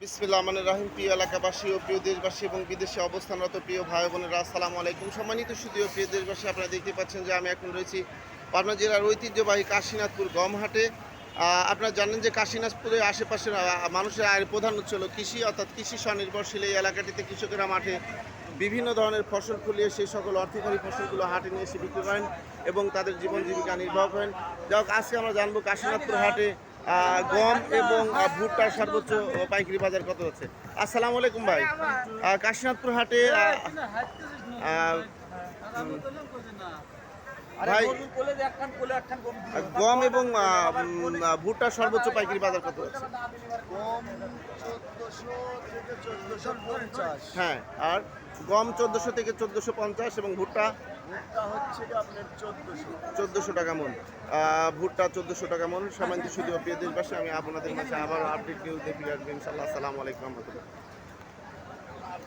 বিসমিল্লাহ রহমানির রহিম। প্রিয় এলাকাবাসী ও প্রিয় দেশবাসী এবং বিদেশে অবস্থানরত প্রিয় ভাই বোনেরা, আসসালামু আলাইকুম। সম্মানিত সুধীয় প্রিয় দেশবাসী, আপনারা দেখতে পাচ্ছেন যে আমি এখন রয়েছি পাবনা জেলার ঐতিহ্যবাহী কাশীনাথপুর গম হাটে। আপনারা জানেন যে কাশীনাথপুরের আশেপাশের মানুষের আয়ের প্রধান উৎস হলো কৃষি, অর্থাৎ কৃষি স্বনির্ভরশীল এই এলাকাটিতে কৃষকেরা মাঠে বিভিন্ন ধরনের ফসল ফলিয়ে সেই সকল অর্থকরী ফসলগুলো হাটে নিয়ে এসে বিক্রি করেন এবং তাদের জীবন জীবিকা নির্বাহ করেন। যাই হোক, আজকে আমরা জানবো কাশীনাথপুর হাটে গম এবং ভুট্টার সর্বোচ্চ পাইকারি বাজার কত হচ্ছে। আসসালামু আলাইকুম ভাই। কাশীনাথপুর হাটে ভাই গম এবং ভুট্টার সর্বোচ্চ পাইকারি বাজার কত হচ্ছে? গম 1400 থেকে 1450। হ্যাঁ, আর গম 1400 থেকে 1450 এবং ভুট্টা ভুট্টা হচ্ছে কি আপনার 1400। 1400 টাকা মন। ভুট্টা 1400 টাকা মন। সম্মানিত সুধী ও প্রিয় দেশবাসী, আমি আপনাদের মাঝে আবার আপডেট নিউজ দিয়ে ফিরে আসবো ইনশাআল্লাহ। আসসালামু আলাইকুম রহমতুল্লাহ।